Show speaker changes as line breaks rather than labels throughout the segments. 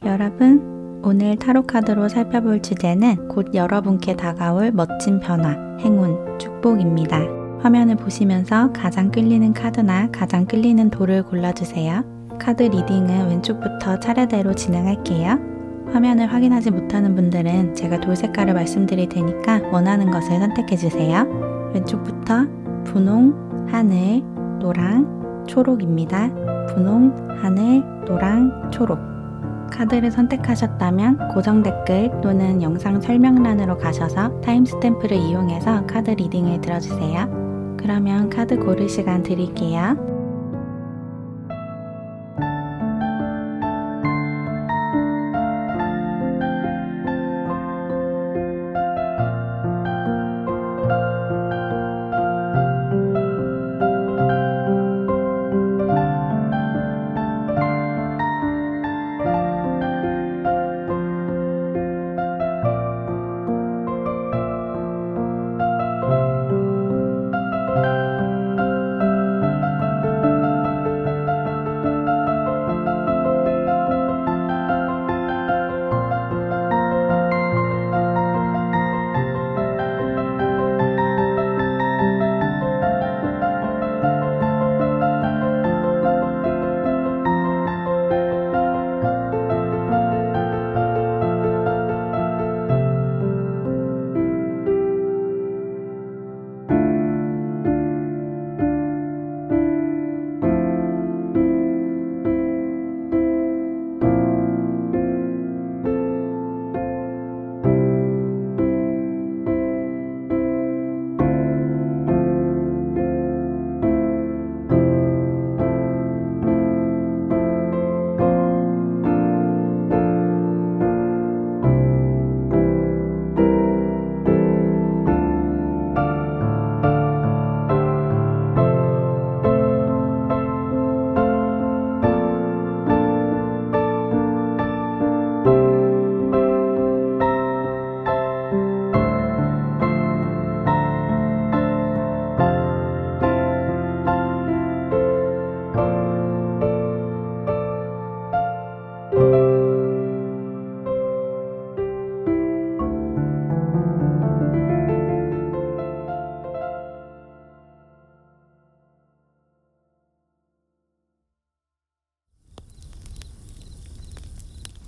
여러분, 오늘 타로 카드로 살펴볼 주제는 곧 여러분께 다가올 멋진 변화, 행운, 축복입니다. 화면을 보시면서 가장 끌리는 카드나 가장 끌리는 돌을 골라주세요. 카드 리딩은 왼쪽부터 차례대로 진행할게요. 화면을 확인하지 못하는 분들은 제가 돌 색깔을 말씀드릴 테니까 원하는 것을 선택해주세요. 왼쪽부터 분홍, 하늘, 노랑, 초록입니다. 분홍, 하늘, 노랑, 초록. 카드를 선택하셨다면 고정 댓글 또는 영상 설명란으로 가셔서 타임스탬프를 이용해서 카드 리딩을 들어주세요. 그러면 카드 고를 시간 드릴게요.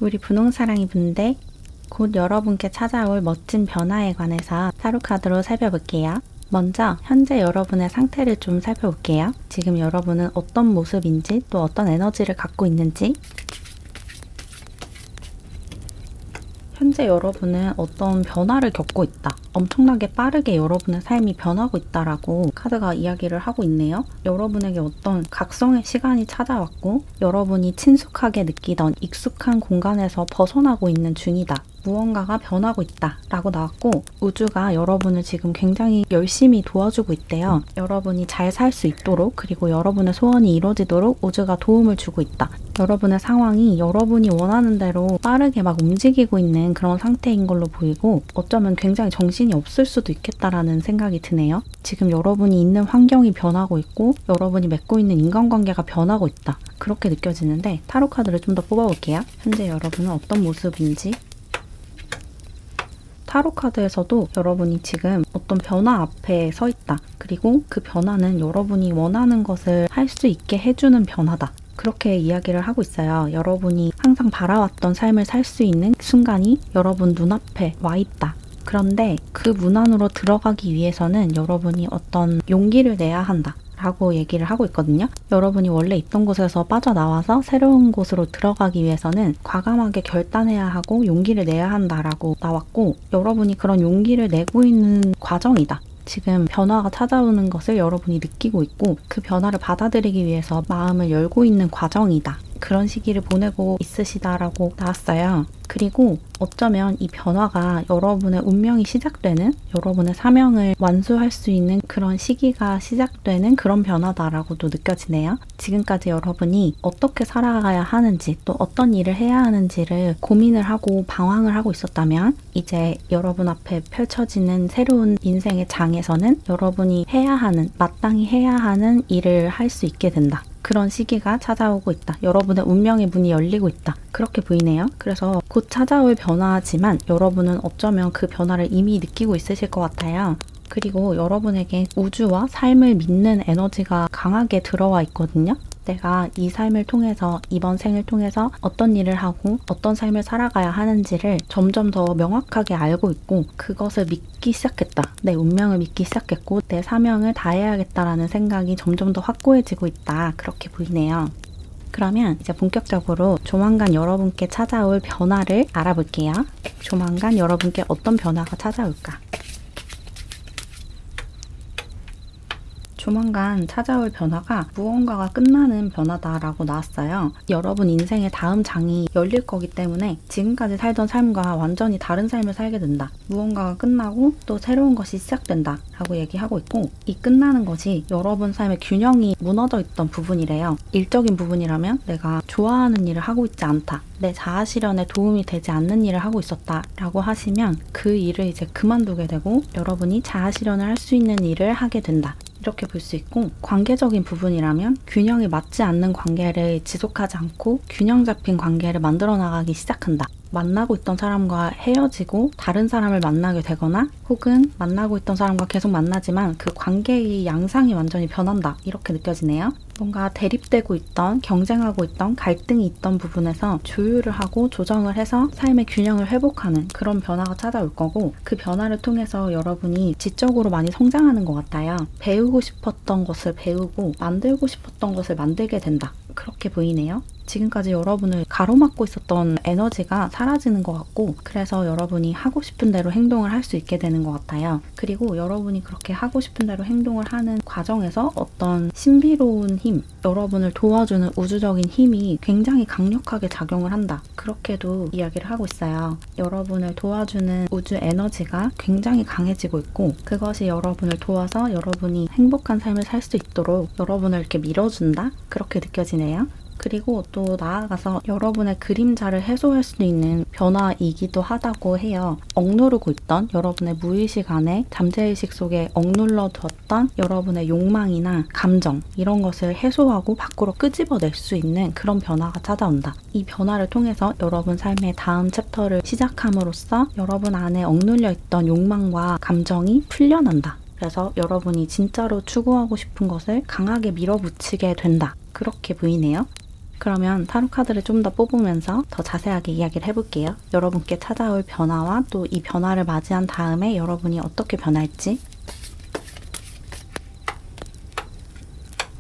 우리 분홍사랑이 분들, 곧 여러분께 찾아올 멋진 변화에 관해서 타로 카드로 살펴볼게요. 먼저 현재 여러분의 상태를 좀 살펴볼게요. 지금 여러분은 어떤 모습인지 또 어떤 에너지를 갖고 있는지, 현재 여러분은 어떤 변화를 겪고 있다. 엄청나게 빠르게 여러분의 삶이 변하고 있다라고 카드가 이야기를 하고 있네요. 여러분에게 어떤 각성의 시간이 찾아왔고 여러분이 친숙하게 느끼던 익숙한 공간에서 벗어나고 있는 중이다. 무언가가 변하고 있다 라고 나왔고, 우주가 여러분을 지금 굉장히 열심히 도와주고 있대요. 여러분이 잘 살 수 있도록, 그리고 여러분의 소원이 이루어지도록 우주가 도움을 주고 있다. 여러분의 상황이 여러분이 원하는 대로 빠르게 막 움직이고 있는 그런 상태인 걸로 보이고, 어쩌면 굉장히 정신이 없을 수도 있겠다라는 생각이 드네요. 지금 여러분이 있는 환경이 변하고 있고 여러분이 맺고 있는 인간관계가 변하고 있다, 그렇게 느껴지는데 타로 카드를 좀 더 뽑아볼게요. 현재 여러분은 어떤 모습인지. 타로 카드에서도 여러분이 지금 어떤 변화 앞에 서 있다. 그리고 그 변화는 여러분이 원하는 것을 할 수 있게 해주는 변화다. 그렇게 이야기를 하고 있어요. 여러분이 항상 바라왔던 삶을 살 수 있는 순간이 여러분 눈앞에 와 있다. 그런데 그 문 안으로 들어가기 위해서는 여러분이 어떤 용기를 내야 한다 라고 얘기를 하고 있거든요. 여러분이 원래 있던 곳에서 빠져나와서 새로운 곳으로 들어가기 위해서는 과감하게 결단해야 하고 용기를 내야 한다라고 나왔고, 여러분이 그런 용기를 내고 있는 과정이다. 지금 변화가 찾아오는 것을 여러분이 느끼고 있고 그 변화를 받아들이기 위해서 마음을 열고 있는 과정이다. 그런 시기를 보내고 있으시다라고 나왔어요. 그리고 어쩌면 이 변화가 여러분의 운명이 시작되는, 여러분의 사명을 완수할 수 있는 그런 시기가 시작되는 그런 변화다라고도 느껴지네요. 지금까지 여러분이 어떻게 살아가야 하는지 또 어떤 일을 해야 하는지를 고민을 하고 방황을 하고 있었다면, 이제 여러분 앞에 펼쳐지는 새로운 인생의 장에서는 여러분이 해야 하는, 마땅히 해야 하는 일을 할 수 있게 된다. 그런 시기가 찾아오고 있다. 여러분의 운명의 문이 열리고 있다. 그렇게 보이네요. 그래서 곧 찾아올 변화지만 여러분은 어쩌면 그 변화를 이미 느끼고 있으실 것 같아요. 그리고 여러분에게 우주와 삶을 믿는 에너지가 강하게 들어와 있거든요. 내가 이 삶을 통해서, 이번 생을 통해서 어떤 일을 하고 어떤 삶을 살아가야 하는지를 점점 더 명확하게 알고 있고 그것을 믿기 시작했다. 내 운명을 믿기 시작했고 내 사명을 다해야겠다라는 생각이 점점 더 확고해지고 있다. 그렇게 보이네요. 그러면 이제 본격적으로 조만간 여러분께 찾아올 변화를 알아볼게요. 조만간 여러분께 어떤 변화가 찾아올까? 조만간 찾아올 변화가 무언가가 끝나는 변화다라고 나왔어요. 여러분 인생의 다음 장이 열릴 거기 때문에 지금까지 살던 삶과 완전히 다른 삶을 살게 된다. 무언가가 끝나고 또 새로운 것이 시작된다 라고 얘기하고 있고, 이 끝나는 것이 여러분 삶의 균형이 무너져 있던 부분이래요. 일적인 부분이라면 내가 좋아하는 일을 하고 있지 않다, 내 자아 실현에 도움이 되지 않는 일을 하고 있었다 라고 하시면 그 일을 이제 그만두게 되고 여러분이 자아 실현을 할 수 있는 일을 하게 된다. 이렇게 볼 수 있고, 관계적인 부분이라면 균형이 맞지 않는 관계를 지속하지 않고 균형 잡힌 관계를 만들어 나가기 시작한다. 만나고 있던 사람과 헤어지고 다른 사람을 만나게 되거나 혹은 만나고 있던 사람과 계속 만나지만 그 관계의 양상이 완전히 변한다. 이렇게 느껴지네요. 뭔가 대립되고 있던, 경쟁하고 있던, 갈등이 있던 부분에서 조율을 하고 조정을 해서 삶의 균형을 회복하는 그런 변화가 찾아올 거고, 그 변화를 통해서 여러분이 지적으로 많이 성장하는 것 같아요. 배우고 싶었던 것을 배우고 만들고 싶었던 것을 만들게 된다. 그렇게 보이네요. 지금까지 여러분을 가로막고 있었던 에너지가 사라지는 것 같고, 그래서 여러분이 하고 싶은 대로 행동을 할 수 있게 되는 것 같아요. 그리고 여러분이 그렇게 하고 싶은 대로 행동을 하는 과정에서 어떤 신비로운 힘, 여러분을 도와주는 우주적인 힘이 굉장히 강력하게 작용을 한다. 그렇게도 이야기를 하고 있어요. 여러분을 도와주는 우주 에너지가 굉장히 강해지고 있고, 그것이 여러분을 도와서 여러분이 행복한 삶을 살 수 있도록 여러분을 이렇게 밀어준다? 그렇게 느껴지네요. 그리고 또 나아가서 여러분의 그림자를 해소할 수 있는 변화이기도 하다고 해요. 억누르고 있던 여러분의 무의식 안에, 잠재의식 속에 억눌러 두었던 여러분의 욕망이나 감정, 이런 것을 해소하고 밖으로 끄집어낼 수 있는 그런 변화가 찾아온다. 이 변화를 통해서 여러분 삶의 다음 챕터를 시작함으로써 여러분 안에 억눌려 있던 욕망과 감정이 풀려난다. 그래서 여러분이 진짜로 추구하고 싶은 것을 강하게 밀어붙이게 된다. 그렇게 보이네요. 그러면 타로 카드를 좀 더 뽑으면서 더 자세하게 이야기를 해볼게요. 여러분께 찾아올 변화와 또 이 변화를 맞이한 다음에 여러분이 어떻게 변할지.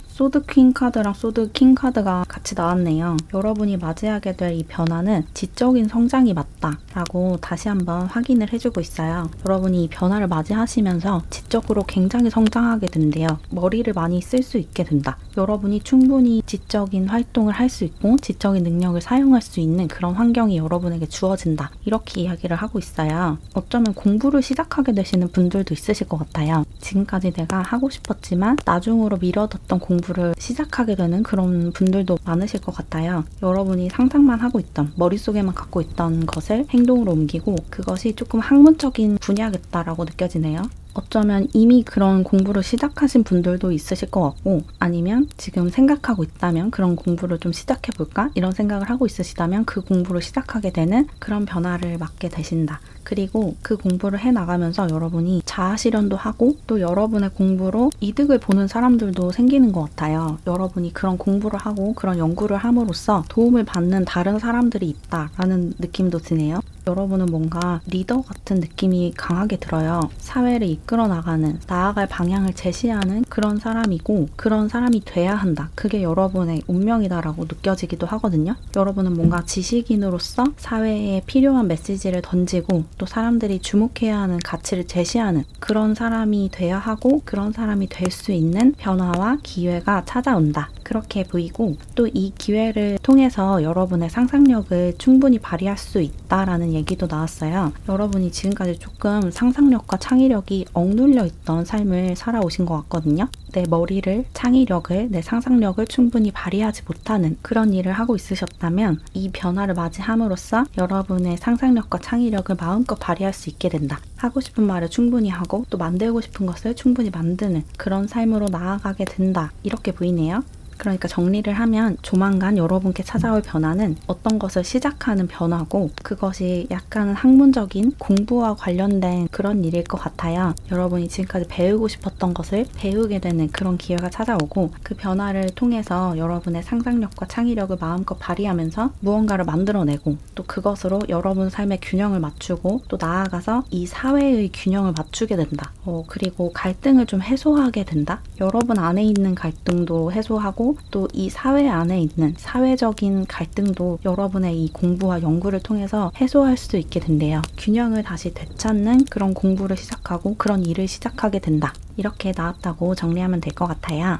소드 퀸 카드랑 소드 킹 카드가 같이 나왔네요. 여러분이 맞이하게 될 이 변화는 지적인 성장이 맞다 라고 다시 한번 확인을 해주고 있어요. 여러분이 이 변화를 맞이하시면서 지적으로 굉장히 성장하게 된대요. 머리를 많이 쓸 수 있게 된다. 여러분이 충분히 지적인 활동을 할 수 있고 지적인 능력을 사용할 수 있는 그런 환경이 여러분에게 주어진다. 이렇게 이야기를 하고 있어요. 어쩌면 공부를 시작하게 되시는 분들도 있으실 것 같아요. 지금까지 내가 하고 싶었지만 나중으로 미뤄뒀던 공부를 시작하게 되는 그런 분들도 많으실 것 같아요. 여러분이 상상만 하고 있던, 머릿속에만 갖고 있던 것을 행동으로 옮기고 그것이 조금 학문적인 분야겠다라고 느껴지네요. 어쩌면 이미 그런 공부를 시작하신 분들도 있으실 것 같고, 아니면 지금 생각하고 있다면 그런 공부를 좀 시작해볼까? 이런 생각을 하고 있으시다면 그 공부를 시작하게 되는 그런 변화를 맞게 되신다. 그리고 그 공부를 해나가면서 여러분이 자아 실현도 하고 또 여러분의 공부로 이득을 보는 사람들도 생기는 것 같아요. 여러분이 그런 공부를 하고 그런 연구를 함으로써 도움을 받는 다른 사람들이 있다라는 느낌도 드네요. 여러분은 뭔가 리더 같은 느낌이 강하게 들어요. 사회를 이끌어 나가는, 나아갈 방향을 제시하는 그런 사람이고 그런 사람이 돼야 한다. 그게 여러분의 운명이다라고 느껴지기도 하거든요. 여러분은 뭔가 지식인으로서 사회에 필요한 메시지를 던지고 또 사람들이 주목해야 하는 가치를 제시하는 그런 사람이 돼야 하고 그런 사람이 될 수 있는 변화와 기회가 찾아온다. 그렇게 보이고, 또 이 기회를 통해서 여러분의 상상력을 충분히 발휘할 수 있다라는 얘기도 나왔어요. 여러분이 지금까지 조금 상상력과 창의력이 억눌려 있던 삶을 살아오신 것 같거든요. 내 머리를, 창의력을, 내 상상력을 충분히 발휘하지 못하는 그런 일을 하고 있으셨다면 이 변화를 맞이함으로써 여러분의 상상력과 창의력을 마음껏 발휘할 수 있게 된다. 하고 싶은 말을 충분히 하고 또 만들고 싶은 것을 충분히 만드는 그런 삶으로 나아가게 된다. 이렇게 보이네요. 그러니까 정리를 하면 조만간 여러분께 찾아올 변화는 어떤 것을 시작하는 변화고 그것이 약간 학문적인 공부와 관련된 그런 일일 것 같아요. 여러분이 지금까지 배우고 싶었던 것을 배우게 되는 그런 기회가 찾아오고 그 변화를 통해서 여러분의 상상력과 창의력을 마음껏 발휘하면서 무언가를 만들어내고 또 그것으로 여러분 삶의 균형을 맞추고 또 나아가서 이 사회의 균형을 맞추게 된다. 그리고 갈등을 좀 해소하게 된다. 여러분 안에 있는 갈등도 해소하고 또 이 사회 안에 있는 사회적인 갈등도 여러분의 이 공부와 연구를 통해서 해소할 수 있게 된대요. 균형을 다시 되찾는 그런 공부를 시작하고 그런 일을 시작하게 된다. 이렇게 나왔다고 정리하면 될 것 같아요.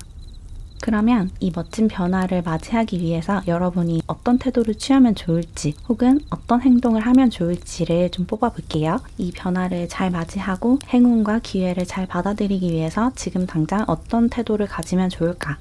그러면 이 멋진 변화를 맞이하기 위해서 여러분이 어떤 태도를 취하면 좋을지 혹은 어떤 행동을 하면 좋을지를 좀 뽑아볼게요. 이 변화를 잘 맞이하고 행운과 기회를 잘 받아들이기 위해서 지금 당장 어떤 태도를 가지면 좋을까?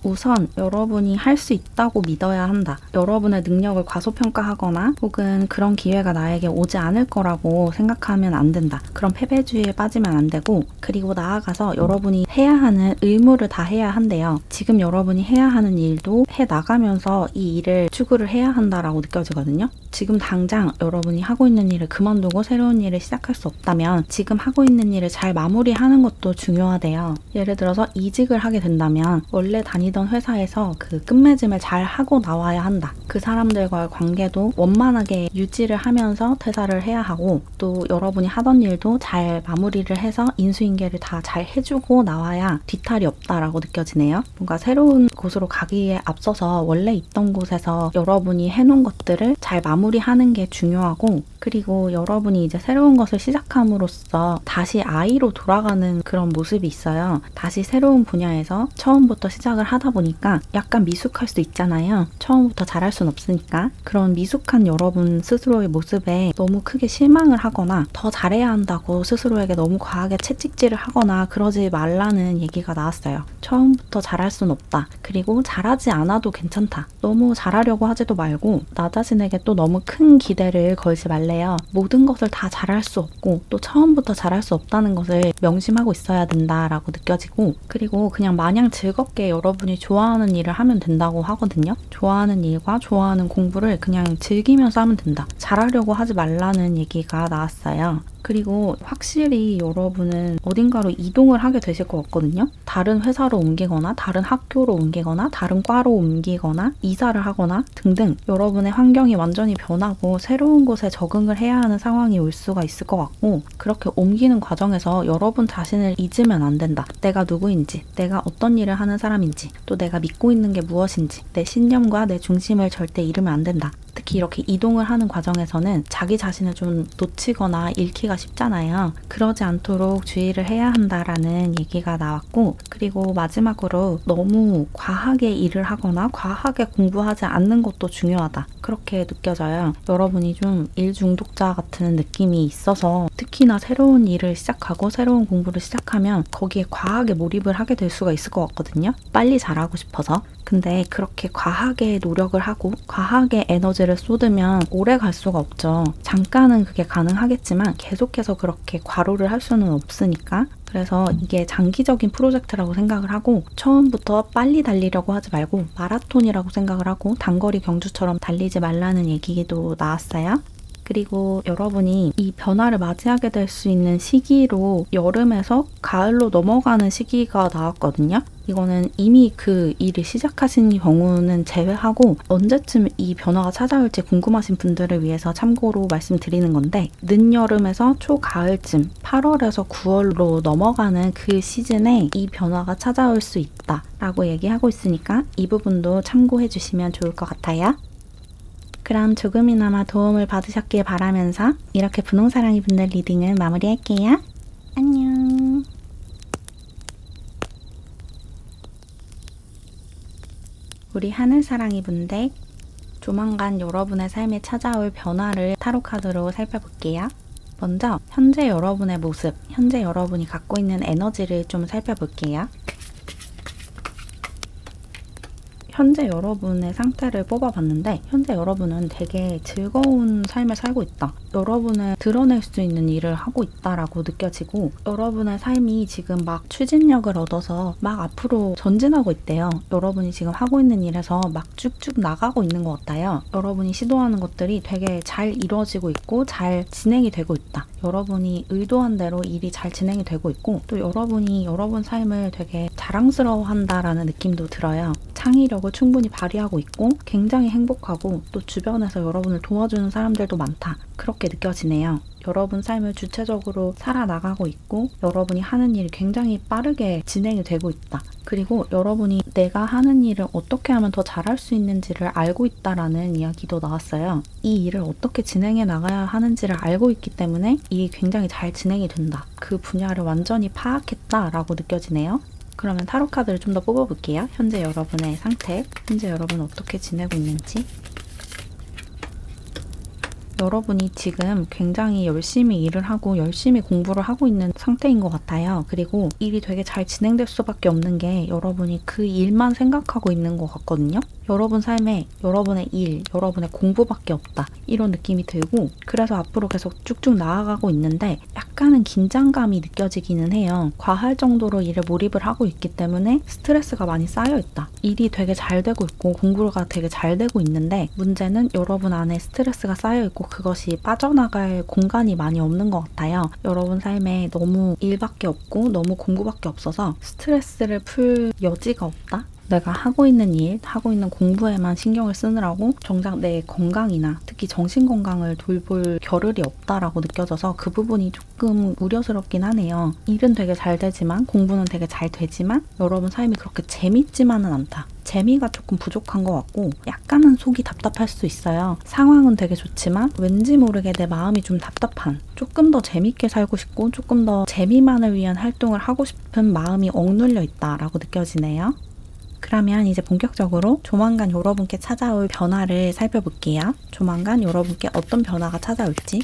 우선 여러분이 할 수 있다고 믿어야 한다. 여러분의 능력을 과소평가하거나 혹은 그런 기회가 나에게 오지 않을 거라고 생각하면 안 된다. 그런 패배주의에 빠지면 안 되고 그리고 나아가서 여러분이 해야 하는 의무를 다 해야 한대요. 지금 여러분이 해야 하는 일도 해나가면서 이 일을 추구를 해야 한다라고 느껴지거든요. 지금 당장 여러분이 하고 있는 일을 그만두고 새로운 일을 시작할 수 없다면 지금 하고 있는 일을 잘 마무리하는 것도 중요하대요. 예를 들어서 이직을 하게 된다면 원래 다니던 회사에서 그 끝맺음을 잘 하고 나와야 한다. 그 사람들과의 관계도 원만하게 유지를 하면서 퇴사를 해야 하고 또 여러분이 하던 일도 잘 마무리를 해서 인수인계를 다 잘 해주고 나와야 뒤탈이 없다라고 느껴지네요. 뭔가 새로운 곳으로 가기에 앞서서 원래 있던 곳에서 여러분이 해놓은 것들을 잘 마무리하는 게 중요하고 그리고 여러분이 이제 새로운 것을 시작함으로써 다시 아이로 돌아가는 그런 모습이 있어요. 다시 새로운 분야에서 처음부터 시작을 하다 보니까 약간 미숙할 수 있잖아요. 처음부터 잘할 순 없으니까. 그런 미숙한 여러분 스스로의 모습에 너무 크게 실망을 하거나 더 잘해야 한다고 스스로에게 너무 과하게 채찍질을 하거나 그러지 말라는 얘기가 나왔어요. 처음부터 잘할 순 없다. 그리고 잘하지 않아도 괜찮다. 너무 잘하려고 하지도 말고 나 자신에게 또 너무 큰 기대를 걸지 말래요. 모든 것을 다 잘할 수 없고 또 처음부터 잘할 수 없다는 것을 명심하고 있어야 된다라고 느껴지고 그리고 그냥 마냥 즐겁게 여러분이 좋아하는 일을 하면 된다고 하거든요. 좋아하는 일과 좋아하는 공부를 그냥 즐기면서 하면 된다. 잘하려고 하지 말라는 얘기가 나왔어요. 그리고 확실히 여러분은 어딘가로 이동을 하게 되실 것 같거든요. 다른 회사로 옮기거나 다른 학교로 옮기거나 다른 과로 옮기거나 이사를 하거나 등등 여러분의 환경이 완전히 변하고 새로운 곳에 적응을 해야 하는 상황이 올 수가 있을 것 같고 그렇게 옮기는 과정에서 여러분 자신을 잊으면 안 된다. 내가 누구인지, 내가 어떤 일을 하는 사람인지, 또 내가 믿고 있는 게 무엇인지, 내 신념과 내 중심을 절대 잃으면 안 된다. 특히 이렇게 이동을 하는 과정에서는 자기 자신을 좀 놓치거나 잃기가 쉽잖아요. 그러지 않도록 주의를 해야 한다라는 얘기가 나왔고 그리고 마지막으로 너무 과하게 일을 하거나 과하게 공부하지 않는 것도 중요하다. 그렇게 느껴져요. 여러분이 좀 일 중독자 같은 느낌이 있어서 특히나 새로운 일을 시작하고 새로운 공부를 시작하면 거기에 과하게 몰입을 하게 될 수가 있을 것 같거든요. 빨리 잘하고 싶어서. 근데 그렇게 과하게 노력을 하고 과하게 에너지를 쏟으면 오래 갈 수가 없죠. 잠깐은 그게 가능하겠지만 계속해서 그렇게 과로를 할 수는 없으니까 그래서 이게 장기적인 프로젝트라고 생각을 하고 처음부터 빨리 달리려고 하지 말고 마라톤이라고 생각을 하고 단거리 경주처럼 달리지 말라는 얘기도 나왔어요. 그리고 여러분이 이 변화를 맞이하게 될 수 있는 시기로 여름에서 가을로 넘어가는 시기가 나왔거든요. 이거는 이미 그 일을 시작하신 경우는 제외하고 언제쯤 이 변화가 찾아올지 궁금하신 분들을 위해서 참고로 말씀드리는 건데 늦여름에서 초가을쯤 8월에서 9월로 넘어가는 그 시즌에 이 변화가 찾아올 수 있다 라고 얘기하고 있으니까 이 부분도 참고해 주시면 좋을 것 같아요. 그럼 조금이나마 도움을 받으셨길 바라면서 이렇게 분홍사랑이 분들 리딩을 마무리할게요. 안녕. 우리 하늘사랑이 분들 조만간 여러분의 삶에 찾아올 변화를 타로카드로 살펴볼게요. 먼저 현재 여러분의 모습, 현재 여러분이 갖고 있는 에너지를 좀 살펴볼게요. 현재 여러분의 상태를 뽑아봤는데 현재 여러분은 되게 즐거운 삶을 살고 있다. 여러분을 드러낼 수 있는 일을 하고 있다라고 느껴지고 여러분의 삶이 지금 막 추진력을 얻어서 막 앞으로 전진하고 있대요. 여러분이 지금 하고 있는 일에서 막 쭉쭉 나가고 있는 것 같아요. 여러분이 시도하는 것들이 되게 잘 이루어지고 있고 잘 진행이 되고 있다. 여러분이 의도한 대로 일이 잘 진행이 되고 있고 또 여러분이 여러분 삶을 되게 자랑스러워한다라는 느낌도 들어요. 창의력을 충분히 발휘하고 있고 굉장히 행복하고 또 주변에서 여러분을 도와주는 사람들도 많다. 그렇게 느껴지네요. 여러분 삶을 주체적으로 살아나가고 있고 여러분이 하는 일이 굉장히 빠르게 진행이 되고 있다. 그리고 여러분이 내가 하는 일을 어떻게 하면 더 잘할 수 있는지를 알고 있다라는 이야기도 나왔어요. 이 일을 어떻게 진행해 나가야 하는지를 알고 있기 때문에 일이 굉장히 잘 진행이 된다. 그 분야를 완전히 파악했다라고 느껴지네요. 그러면 타로 카드를 좀 더 뽑아볼게요. 현재 여러분의 상태, 현재 여러분은 어떻게 지내고 있는지. 여러분이 지금 굉장히 열심히 일을 하고 열심히 공부를 하고 있는 상태인 것 같아요. 그리고 일이 되게 잘 진행될 수밖에 없는 게 여러분이 그 일만 생각하고 있는 것 같거든요. 여러분 삶에 여러분의 일, 여러분의 공부밖에 없다. 이런 느낌이 들고 그래서 앞으로 계속 쭉쭉 나아가고 있는데 약간은 긴장감이 느껴지기는 해요. 과할 정도로 일에 몰입을 하고 있기 때문에 스트레스가 많이 쌓여 있다. 일이 되게 잘 되고 있고 공부가 되게 잘 되고 있는데 문제는 여러분 안에 스트레스가 쌓여 있고 그것이 빠져나갈 공간이 많이 없는 것 같아요. 여러분 삶에 너무 일밖에 없고 너무 공부밖에 없어서 스트레스를 풀 여지가 없다? 내가 하고 있는 일, 하고 있는 공부에만 신경을 쓰느라고 정작 내 건강이나 특히 정신 건강을 돌볼 겨를이 없다라고 느껴져서 그 부분이 조금 우려스럽긴 하네요. 일은 되게 잘 되지만 공부는 되게 잘 되지만 여러분 삶이 그렇게 재밌지만은 않다. 재미가 조금 부족한 것 같고 약간은 속이 답답할 수 있어요. 상황은 되게 좋지만 왠지 모르게 내 마음이 좀 답답한, 조금 더 재밌게 살고 싶고 조금 더 재미만을 위한 활동을 하고 싶은 마음이 억눌려 있다라고 느껴지네요. 그러면 이제 본격적으로 조만간 여러분께 찾아올 변화를 살펴볼게요. 조만간 여러분께 어떤 변화가 찾아올지.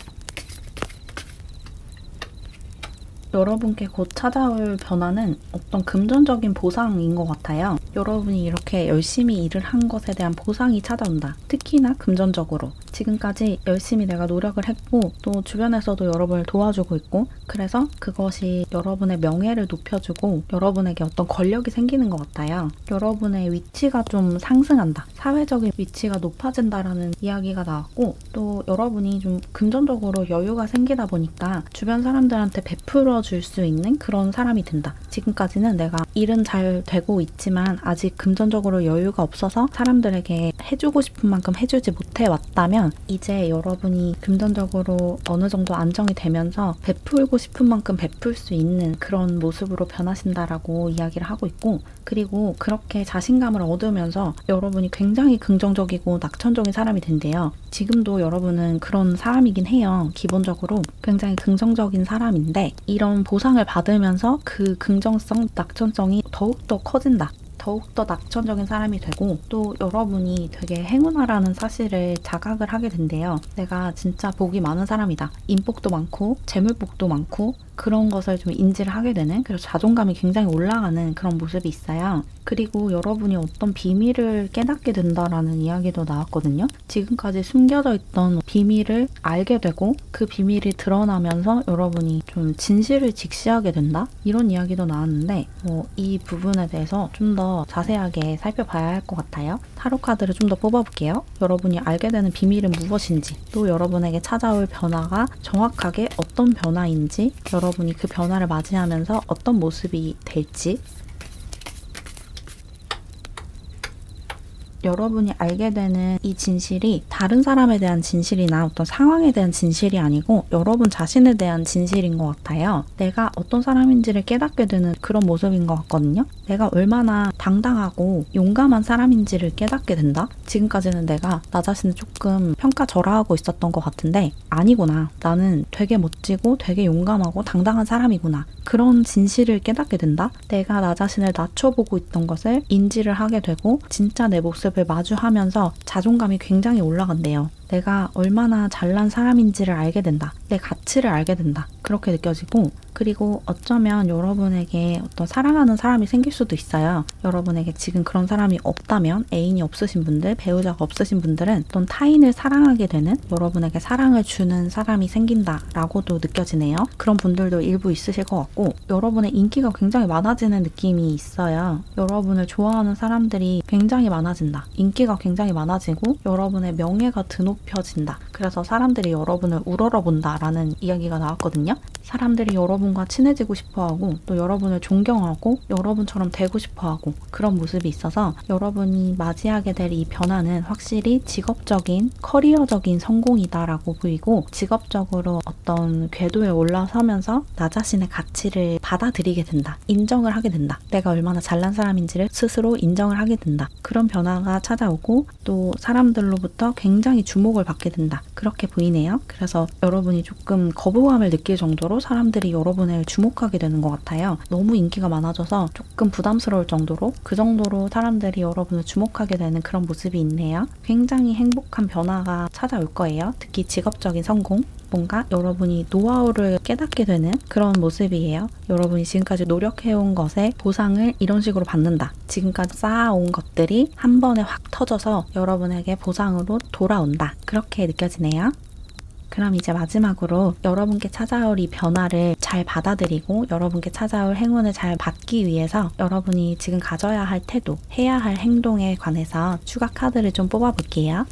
여러분께 곧 찾아올 변화는 어떤 금전적인 보상인 것 같아요. 여러분이 이렇게 열심히 일을 한 것에 대한 보상이 찾아온다. 특히나 금전적으로. 지금까지 열심히 내가 노력을 했고 또 주변에서도 여러분을 도와주고 있고 그래서 그것이 여러분의 명예를 높여주고 여러분에게 어떤 권력이 생기는 것 같아요. 여러분의 위치가 좀 상승한다. 사회적인 위치가 높아진다라는 이야기가 나왔고 또 여러분이 좀 금전적으로 여유가 생기다 보니까 주변 사람들한테 베풀어 줄 수 있는 그런 사람이 된다. 지금까지는 내가 일은 잘 되고 있지만 아직 금전적으로 여유가 없어서 사람들에게 해주고 싶은 만큼 해주지 못해 왔다면 이제 여러분이 금전적으로 어느 정도 안정이 되면서 베풀고 싶은 만큼 베풀 수 있는 그런 모습으로 변하신다라고 이야기를 하고 있고 그리고 그렇게 자신감을 얻으면서 여러분이 굉장히 긍정적이고 낙천적인 사람이 된대요. 지금도 여러분은 그런 사람이긴 해요. 기본적으로 굉장히 긍정적인 사람인데 이런 보상을 받으면서 그 긍정성, 낙천성이 더욱더 커진다. 더욱더 낙천적인 사람이 되고 또 여러분이 되게 행운아라는 사실을 자각을 하게 된대요. 내가 진짜 복이 많은 사람이다. 인복도 많고 재물복도 많고 그런 것을 좀 인지를 하게 되는 그래서 자존감이 굉장히 올라가는 그런 모습이 있어요. 그리고 여러분이 어떤 비밀을 깨닫게 된다라는 이야기도 나왔거든요. 지금까지 숨겨져 있던 비밀을 알게 되고 그 비밀이 드러나면서 여러분이 좀 진실을 직시하게 된다? 이런 이야기도 나왔는데 이 부분에 대해서 좀 더 자세하게 살펴봐야 할 것 같아요. 타로 카드를 좀 더 뽑아볼게요. 여러분이 알게 되는 비밀은 무엇인지 또 여러분에게 찾아올 변화가 정확하게 어떤 변화인지 여러분이 그 변화를 맞이하면서 어떤 모습이 될지 여러분이 알게 되는 이 진실이 다른 사람에 대한 진실이나 어떤 상황에 대한 진실이 아니고 여러분 자신에 대한 진실인 것 같아요. 내가 어떤 사람인지를 깨닫게 되는 그런 모습인 것 같거든요. 내가 얼마나 당당하고 용감한 사람인지를 깨닫게 된다? 지금까지는 내가 나 자신을 조금 평가절하하고 있었던 것 같은데 아니구나. 나는 되게 멋지고 되게 용감하고 당당한 사람이구나. 그런 진실을 깨닫게 된다? 내가 나 자신을 낮춰보고 있던 것을 인지를 하게 되고 진짜 내 모습을 마주하면서 자존감이 굉장히 올라간대요. 내가 얼마나 잘난 사람인지를 알게 된다. 내 가치를 알게 된다. 그렇게 느껴지고, 그리고 어쩌면 여러분에게 어떤 사랑하는 사람이 생길 수도 있어요. 여러분에게 지금 그런 사람이 없다면, 애인이 없으신 분들, 배우자가 없으신 분들은 어떤 타인을 사랑하게 되는, 여러분에게 사랑을 주는 사람이 생긴다라고도 느껴지네요. 그런 분들도 일부 있으실 것 같고, 여러분의 인기가 굉장히 많아지는 느낌이 있어요. 여러분을 좋아하는 사람들이 굉장히 많아진다. 인기가 굉장히 많아지고 여러분의 명예가 드높여진다. 그래서 사람들이 여러분을 우러러본다라는 이야기가 나왔거든요. 사람들이 여러분과 친해지고 싶어하고 또 여러분을 존경하고 여러분처럼 되고 싶어하고 그런 모습이 있어서 여러분이 맞이하게 될 이 변화는 확실히 직업적인, 커리어적인 성공이다라고 보이고, 직업적으로 어떤 궤도에 올라서면서 나 자신의 가치를 받아들이게 된다. 인정을 하게 된다. 내가 얼마나 잘난 사람인지를 스스로 인정을 하게 된다. 그런 변화가 찾아오고 또 사람들로부터 굉장히 주목을 받게 된다. 그렇게 보이네요. 그래서 여러분이 조금 거부감을 느낄 정도로 사람들이 여러분을 주목하게 되는 것 같아요. 너무 인기가 많아져서 조금 부담스러울 정도로, 그 정도로 사람들이 여러분을 주목하게 되는 그런 모습이 있네요. 굉장히 행복한 변화가 찾아올 거예요. 특히 직업적인 성공, 뭔가 여러분이 노하우를 깨닫게 되는 그런 모습이에요. 여러분이 지금까지 노력해온 것의 보상을 이런 식으로 받는다. 지금까지 쌓아온 것들이 한 번에 확 터져서 여러분에게 보상으로 돌아온다. 그렇게 느껴지네요. 그럼 이제 마지막으로 여러분께 찾아올 이 변화를 잘 받아들이고 여러분께 찾아올 행운을 잘 받기 위해서 여러분이 지금 가져야 할 태도, 해야 할 행동에 관해서 추가 카드를 좀 뽑아볼게요.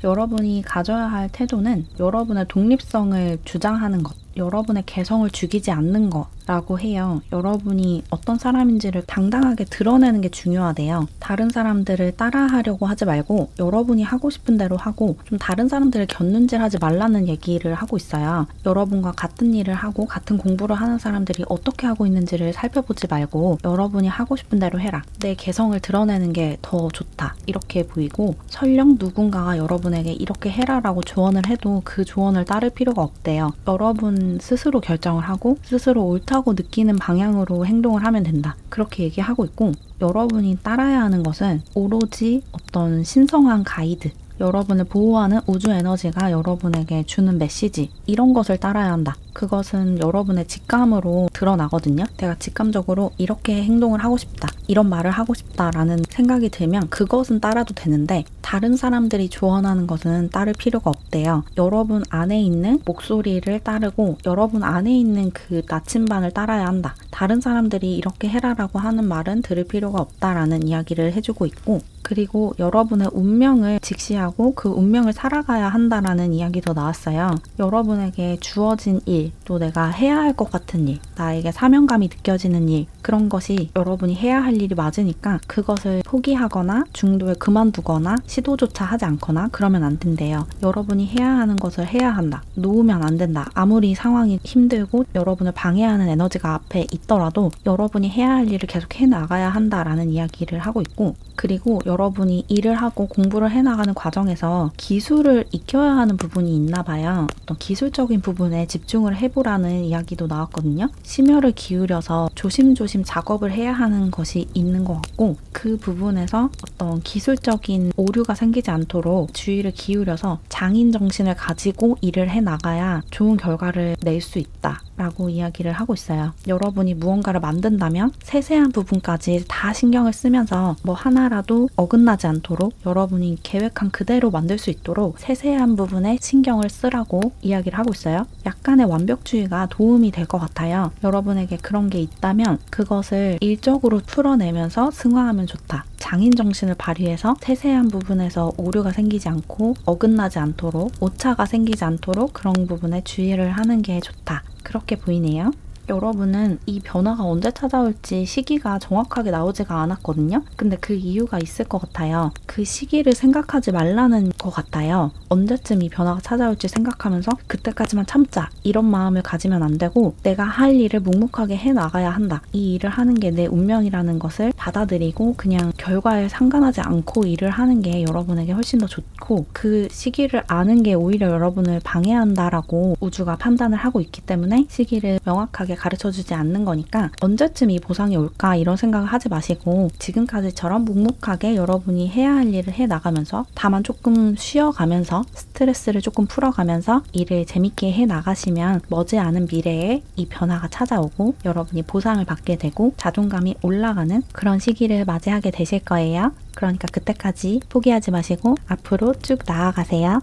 여러분이 가져야 할 태도는 여러분의 독립성을 주장하는 것, 여러분의 개성을 죽이지 않는 거라고 해요. 여러분이 어떤 사람인지를 당당하게 드러내는 게 중요하대요. 다른 사람들을 따라하려고 하지 말고 여러분이 하고 싶은 대로 하고, 좀 다른 사람들을 곁눈질하지 말라는 얘기를 하고 있어요. 여러분과 같은 일을 하고 같은 공부를 하는 사람들이 어떻게 하고 있는지를 살펴보지 말고 여러분이 하고 싶은 대로 해라. 내 개성을 드러내는 게 더 좋다. 이렇게 보이고, 설령 누군가가 여러분에게 이렇게 해라라고 조언을 해도 그 조언을 따를 필요가 없대요. 여러분 스스로 결정을 하고 스스로 옳다고 느끼는 방향으로 행동을 하면 된다. 그렇게 얘기하고 있고, 여러분이 따라야 하는 것은 오로지 어떤 신성한 가이드, 여러분을 보호하는 우주 에너지가 여러분에게 주는 메시지, 이런 것을 따라야 한다. 그것은 여러분의 직감으로 드러나거든요. 내가 직감적으로 이렇게 행동을 하고 싶다, 이런 말을 하고 싶다라는 생각이 들면 그것은 따라도 되는데, 다른 사람들이 조언하는 것은 따를 필요가 없대요. 여러분 안에 있는 목소리를 따르고 여러분 안에 있는 그 나침반을 따라야 한다. 다른 사람들이 이렇게 해라라고 하는 말은 들을 필요가 없다라는 이야기를 해주고 있고, 그리고 여러분의 운명을 직시하고 그 운명을 살아가야 한다라는 이야기도 나왔어요. 여러분에게 주어진 일, 또 내가 해야 할 것 같은 일, 나에게 사명감이 느껴지는 일, 그런 것이 여러분이 해야 할 일이 맞으니까 그것을 포기하거나 중도에 그만두거나 시도조차 하지 않거나 그러면 안 된대요. 여러분이 해야 하는 것을 해야 한다. 놓으면 안 된다. 아무리 상황이 힘들고 여러분을 방해하는 에너지가 앞에 있더라도 여러분이 해야 할 일을 계속 해나가야 한다라는 이야기를 하고 있고, 그리고 여러분이 일을 하고 공부를 해나가는 과정에서 기술을 익혀야 하는 부분이 있나 봐요. 어떤 기술적인 부분에 집중을 해보라는 이야기도 나왔거든요. 심혈을 기울여서 조심조심 작업을 해야 하는 것이 있는 것 같고, 그 부분에서 어떤 기술적인 오류가 생기지 않도록 주의를 기울여서 장인 정신을 가지고 일을 해나가야 좋은 결과를 낼 수 있다 라고 이야기를 하고 있어요. 여러분이 무언가를 만든다면 세세한 부분까지 다 신경을 쓰면서 뭐 하나라도 어긋나지 않도록 여러분이 계획한 그대로 만들 수 있도록 세세한 부분에 신경을 쓰라고 이야기를 하고 있어요. 약간의 완벽주의가 도움이 될 것 같아요. 여러분에게 그런 게 있다면 그것을 일적으로 풀어내면서 승화하면 좋다. 장인 정신을 발휘해서 세세한 부분에서 오류가 생기지 않고 어긋나지 않도록, 오차가 생기지 않도록 그런 부분에 주의를 하는 게 좋다. 그렇게 보이네요. 여러분은 이 변화가 언제 찾아올지 시기가 정확하게 나오지가 않았거든요. 근데 그 이유가 있을 것 같아요. 그 시기를 생각하지 말라는 것 같아요. 언제쯤 이 변화가 찾아올지 생각하면서 그때까지만 참자, 이런 마음을 가지면 안 되고, 내가 할 일을 묵묵하게 해나가야 한다. 이 일을 하는 게 내 운명이라는 것을 받아들이고 그냥 결과에 상관하지 않고 일을 하는 게 여러분에게 훨씬 더 좋고 그 시기를 아는 게 오히려 여러분을 방해한다라고 우주가 판단을 하고 있기 때문에 시기를 명확하게 가르쳐주지 않는 거니까 언제쯤 이 보상이 올까 이런 생각을 하지 마시고 지금까지처럼 묵묵하게 여러분이 해야 할 일을 해나가면서 다만 조금 쉬어가면서 스트레스를 조금 풀어가면서 일을 재밌게 해나가시면 머지않은 미래에 이 변화가 찾아오고 여러분이 보상을 받게 되고 자존감이 올라가는 그런 시기를 맞이하게 되실 거예요. 그러니까 그때까지 포기하지 마시고 앞으로 쭉 나아가세요.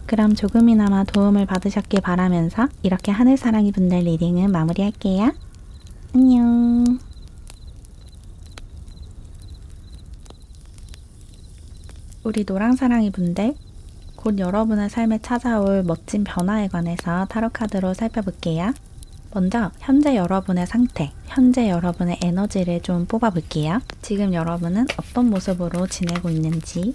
그럼 조금이나마 도움을 받으셨길 바라면서 이렇게 하늘사랑이 분들 리딩은 마무리할게요. 안녕. 우리 노랑사랑이 분들, 곧 여러분의 삶에 찾아올 멋진 변화에 관해서 타로카드로 살펴볼게요. 먼저 현재 여러분의 상태, 현재 여러분의 에너지를 좀 뽑아볼게요. 지금 여러분은 어떤 모습으로 지내고 있는지,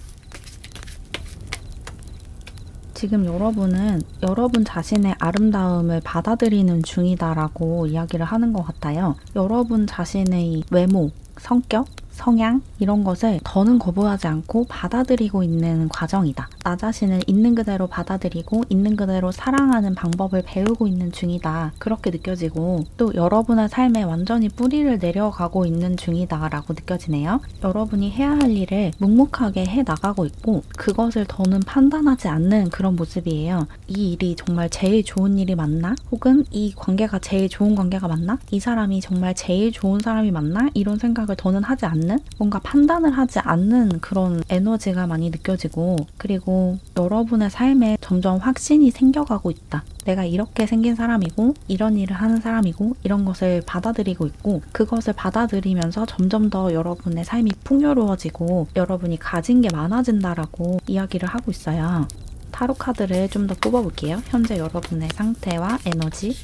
지금 여러분은 여러분 자신의 아름다움을 받아들이는 중이다라고 이야기를 하는 것 같아요. 여러분 자신의 외모, 성격, 성향 이런 것을 더는 거부하지 않고 받아들이고 있는 과정이다. 나 자신을 있는 그대로 받아들이고 있는 그대로 사랑하는 방법을 배우고 있는 중이다. 그렇게 느껴지고 또 여러분의 삶에 완전히 뿌리를 내려가고 있는 중이다 라고 느껴지네요. 여러분이 해야 할 일을 묵묵하게 해나가고 있고 그것을 더는 판단하지 않는 그런 모습이에요. 이 일이 정말 제일 좋은 일이 맞나? 혹은 이 관계가 제일 좋은 관계가 맞나? 이 사람이 정말 제일 좋은 사람이 맞나? 이런 생각을 더는 하지 않는 뭔가 판단을 하지 않는 그런 에너지가 많이 느껴지고 그리고 여러분의 삶에 점점 확신이 생겨가고 있다. 내가 이렇게 생긴 사람이고 이런 일을 하는 사람이고 이런 것을 받아들이고 있고 그것을 받아들이면서 점점 더 여러분의 삶이 풍요로워지고 여러분이 가진 게 많아진다라고 이야기를 하고 있어요. 타로 카드를 좀 더 뽑아볼게요. 현재 여러분의 상태와 에너지.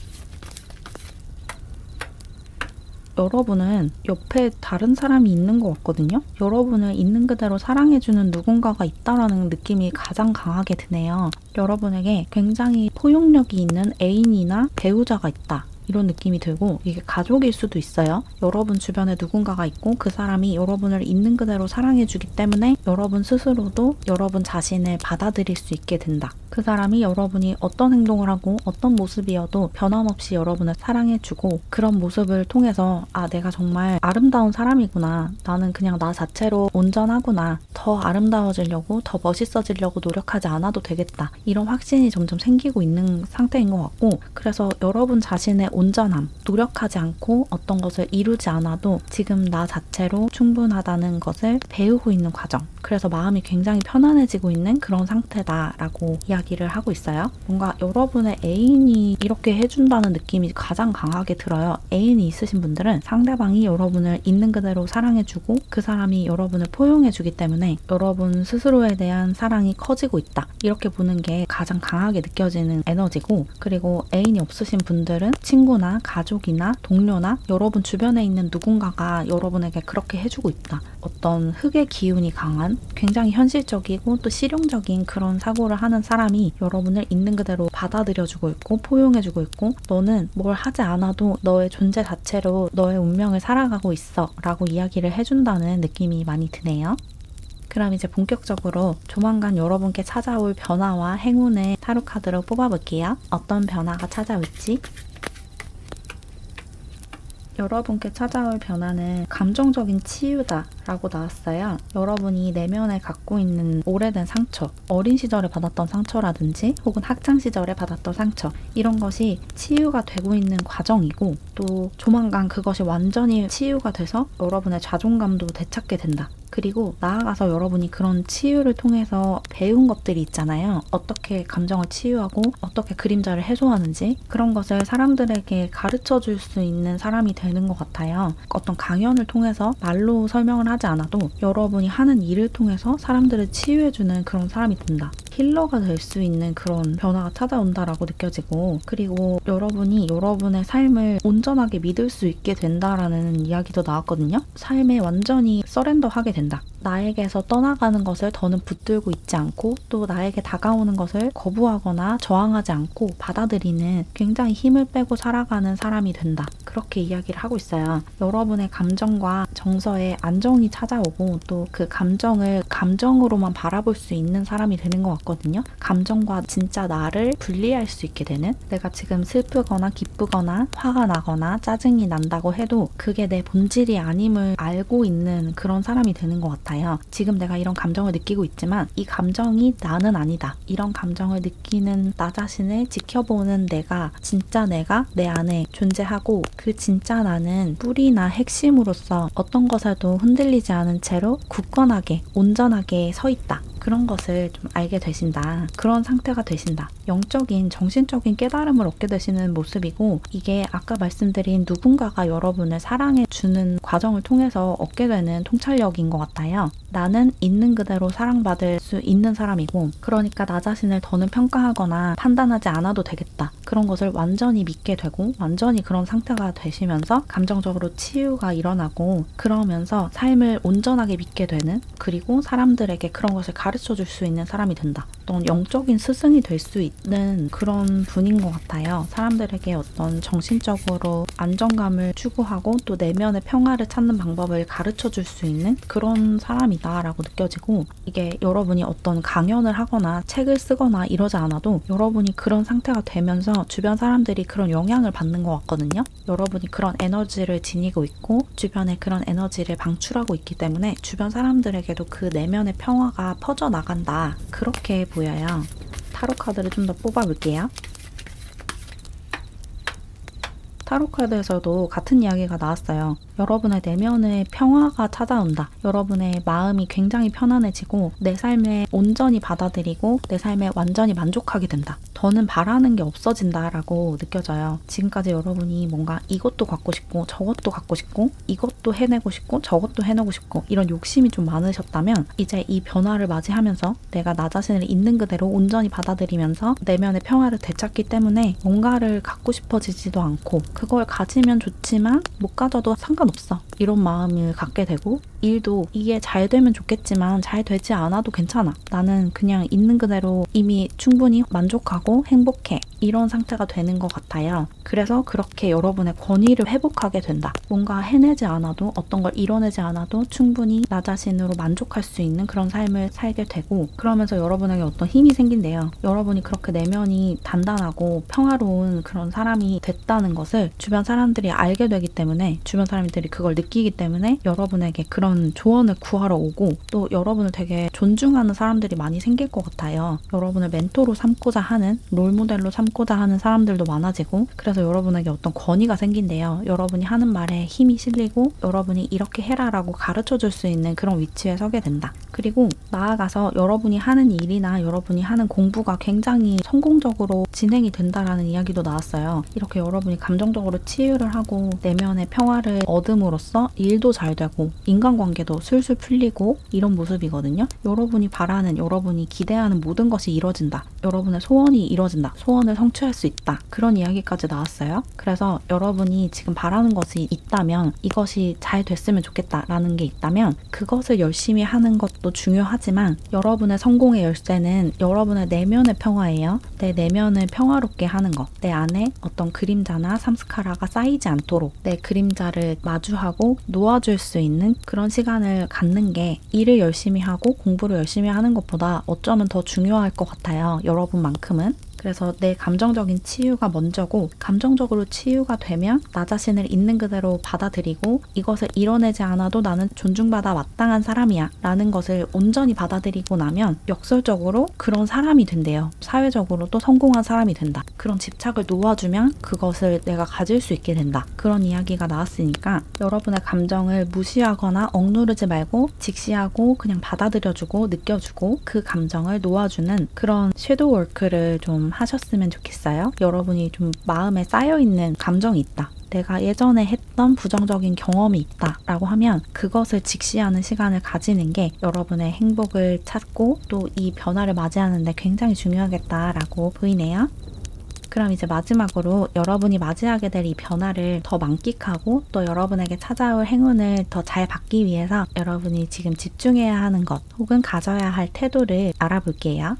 여러분은 옆에 다른 사람이 있는 것 같거든요. 여러분을 있는 그대로 사랑해주는 누군가가 있다라는 느낌이 가장 강하게 드네요. 여러분에게 굉장히 포용력이 있는 애인이나 배우자가 있다. 이런 느낌이 들고 이게 가족일 수도 있어요. 여러분 주변에 누군가가 있고 그 사람이 여러분을 있는 그대로 사랑해주기 때문에 여러분 스스로도 여러분 자신을 받아들일 수 있게 된다. 그 사람이 여러분이 어떤 행동을 하고 어떤 모습이어도 변함없이 여러분을 사랑해주고 그런 모습을 통해서 아, 내가 정말 아름다운 사람이구나. 나는 그냥 나 자체로 온전하구나. 더 아름다워지려고 더 멋있어지려고 노력하지 않아도 되겠다. 이런 확신이 점점 생기고 있는 상태인 것 같고 그래서 여러분 자신의 온전함, 노력하지 않고 어떤 것을 이루지 않아도 지금 나 자체로 충분하다는 것을 배우고 있는 과정. 그래서 마음이 굉장히 편안해지고 있는 그런 상태다라고 이야기를 하고 있어요. 뭔가 여러분의 애인이 이렇게 해준다는 느낌이 가장 강하게 들어요. 애인이 있으신 분들은 상대방이 여러분을 있는 그대로 사랑해주고 그 사람이 여러분을 포용해주기 때문에 여러분 스스로에 대한 사랑이 커지고 있다. 이렇게 보는 게 가장 강하게 느껴지는 에너지고 그리고 애인이 없으신 분들은 친구나 가족이나 동료나 여러분 주변에 있는 누군가가 여러분에게 그렇게 해주고 있다. 어떤 흑의 기운이 강한 굉장히 현실적이고 또 실용적인 그런 사고를 하는 사람이 여러분을 있는 그대로 받아들여주고 있고 포용해주고 있고 너는 뭘 하지 않아도 너의 존재 자체로 너의 운명을 살아가고 있어 라고 이야기를 해준다는 느낌이 많이 드네요. 그럼 이제 본격적으로 조만간 여러분께 찾아올 변화와 행운을 타로 카드로 뽑아볼게요. 어떤 변화가 찾아올지. 여러분께 찾아올 변화는 감정적인 치유다 라고 나왔어요. 여러분이 내면에 갖고 있는 오래된 상처, 어린 시절에 받았던 상처라든지 혹은 학창시절에 받았던 상처 이런 것이 치유가 되고 있는 과정이고 또 조만간 그것이 완전히 치유가 돼서 여러분의 자존감도 되찾게 된다. 그리고 나아가서 여러분이 그런 치유를 통해서 배운 것들이 있잖아요. 어떻게 감정을 치유하고 어떻게 그림자를 해소하는지 그런 것을 사람들에게 가르쳐 줄 수 있는 사람이 되는 것 같아요. 어떤 강연을 통해서 말로 설명을 하지 않아도 여러분이 하는 일을 통해서 사람들을 치유해주는 그런 사람이 된다. 힐러가 될 수 있는 그런 변화가 찾아온다라고 느껴지고 그리고 여러분이 여러분의 삶을 온전하게 믿을 수 있게 된다라는 이야기도 나왔거든요. 삶에 완전히 서렌더하게 된다. 나에게서 떠나가는 것을 더는 붙들고 있지 않고 또 나에게 다가오는 것을 거부하거나 저항하지 않고 받아들이는 굉장히 힘을 빼고 살아가는 사람이 된다. 그렇게 이야기를 하고 있어요. 여러분의 감정과 정서에 안정이 찾아오고 또 그 감정을 감정으로만 바라볼 수 있는 사람이 되는 것 같거든요. 감정과 진짜 나를 분리할 수 있게 되는, 내가 지금 슬프거나 기쁘거나 화가 나거나 짜증이 난다고 해도 그게 내 본질이 아님을 알고 있는 그런 사람이 되는 것 같아요. 지금 내가 이런 감정을 느끼고 있지만 이 감정이 나는 아니다. 이런 감정을 느끼는 나 자신을 지켜보는 내가, 진짜 내가 내 안에 존재하고 그 진짜 나는 뿌리나 핵심으로서 어떤 것에도 흔들리지 않은 채로 굳건하게 온전하게 서 있다. 그런 것을 좀 알게 되신다. 그런 상태가 되신다. 영적인 정신적인 깨달음을 얻게 되시는 모습이고, 이게 아까 말씀드린 누군가가 여러분을 사랑해 주는 과정을 통해서 얻게 되는 통찰력인 것 같아요. 나는 있는 그대로 사랑받을 수 있는 사람이고, 그러니까 나 자신을 더는 평가하거나 판단하지 않아도 되겠다. 그런 것을 완전히 믿게 되고 완전히 그런 상태가 되시면서 감정적으로 치유가 일어나고, 그러면서 삶을 온전하게 믿게 되는, 그리고 사람들에게 그런 것을 가르쳐 줄 수 있는 사람이 된다. 어떤 영적인 스승이 될 수 있는 그런 분인 것 같아요. 사람들에게 어떤 정신적으로 안정감을 추구하고 또 내면의 평화를 찾는 방법을 가르쳐 줄 수 있는 그런 사람이다 라고 느껴지고, 이게 여러분이 어떤 강연을 하거나 책을 쓰거나 이러지 않아도 여러분이 그런 상태가 되면서 주변 사람들이 그런 영향을 받는 것 같거든요. 여러분이 그런 에너지를 지니고 있고 주변에 그런 에너지를 방출하고 있기 때문에 주변 사람들에게도 그 내면의 평화가 퍼져나간다. 그렇게 보여요. 타로 카드를 좀 더 뽑아볼게요. 타로 카드에서도 같은 이야기가 나왔어요. 여러분의 내면의 평화가 찾아온다. 여러분의 마음이 굉장히 편안해지고 내 삶에 온전히 받아들이고 내 삶에 완전히 만족하게 된다. 더는 바라는 게 없어진다 라고 느껴져요. 지금까지 여러분이 뭔가 이것도 갖고 싶고 저것도 갖고 싶고 이것도 해내고 싶고 저것도 해내고 싶고 이런 욕심이 좀 많으셨다면, 이제 이 변화를 맞이하면서 내가 나 자신을 있는 그대로 온전히 받아들이면서 내면의 평화를 되찾기 때문에 뭔가를 갖고 싶어지지도 않고, 그걸 가지면 좋지만 못 가져도 상관없어. 이런 마음을 갖게 되고, 일도 이게 잘 되면 좋겠지만 잘 되지 않아도 괜찮아. 나는 그냥 있는 그대로 이미 충분히 만족하고 행복해. 이런 상태가 되는 것 같아요. 그래서 그렇게 여러분의 권위를 회복하게 된다. 뭔가 해내지 않아도, 어떤 걸 이뤄내지 않아도 충분히 나 자신으로 만족할 수 있는 그런 삶을 살게 되고, 그러면서 여러분에게 어떤 힘이 생긴대요. 여러분이 그렇게 내면이 단단하고 평화로운 그런 사람이 됐다는 것을 주변 사람들이 알게 되기 때문에, 주변 사람들이 그걸 느끼기 때문에 여러분에게 그런 조언을 구하러 오고, 또 여러분을 되게 존중하는 사람들이 많이 생길 것 같아요. 여러분을 멘토로 삼고자 하는, 롤모델로 삼고자 하는 사람들도 많아지고, 그래서 여러분에게 어떤 권위가 생긴대요. 여러분이 하는 말에 힘이 실리고 여러분이 이렇게 해라 라고 가르쳐 줄 수 있는 그런 위치에 서게 된다. 그리고 나아가서 여러분이 하는 일이나 여러분이 하는 공부가 굉장히 성공적으로 진행이 된다라는 이야기도 나왔어요. 이렇게 여러분이 감정적으로 치유를 하고 내면의 평화를 얻음으로써 일도 잘 되고 인간관계도 술술 풀리고 이런 모습이거든요. 여러분이 바라는, 여러분이 기대하는 모든 것이 이뤄진다. 여러분의 소원이 이뤄진다. 소원을 성취할 수 있다. 그런 이야기까지 나왔어요. 그래서 여러분이 지금 바라는 것이 있다면, 이것이 잘 됐으면 좋겠다라는 게 있다면 그것을 열심히 하는 것도 중요하지만, 여러분의 성공의 열쇠는 여러분의 내면의 평화예요. 내 내면을 평화롭게 하는 것. 내 안에 어떤 그림자나 삼스카라가 쌓이지 않도록 내 그림자를 마주하고 놓아줄 수 있는 그런 시간을 갖는 게, 일을 열심히 하고 공부를 열심히 하는 것보다 어쩌면 더 중요할 것 같아요. 여러분만큼은. 그래서 내 감정적인 치유가 먼저고, 감정적으로 치유가 되면 나 자신을 있는 그대로 받아들이고 이것을 이뤄내지 않아도 나는 존중받아 마땅한 사람이야 라는 것을 온전히 받아들이고 나면 역설적으로 그런 사람이 된대요. 사회적으로도 성공한 사람이 된다. 그런 집착을 놓아주면 그것을 내가 가질 수 있게 된다. 그런 이야기가 나왔으니까 여러분의 감정을 무시하거나 억누르지 말고 직시하고 그냥 받아들여주고 느껴주고 그 감정을 놓아주는 그런 섀도우 워크를 좀 하셨으면 좋겠어요. 여러분이 좀 마음에 쌓여있는 감정이 있다. 내가 예전에 했던 부정적인 경험이 있다 라고 하면 그것을 직시하는 시간을 가지는 게 여러분의 행복을 찾고 또 이 변화를 맞이하는 데 굉장히 중요하겠다라고 보이네요. 그럼 이제 마지막으로 여러분이 맞이하게 될 이 변화를 더 만끽하고 또 여러분에게 찾아올 행운을 더 잘 받기 위해서 여러분이 지금 집중해야 하는 것 혹은 가져야 할 태도를 알아볼게요.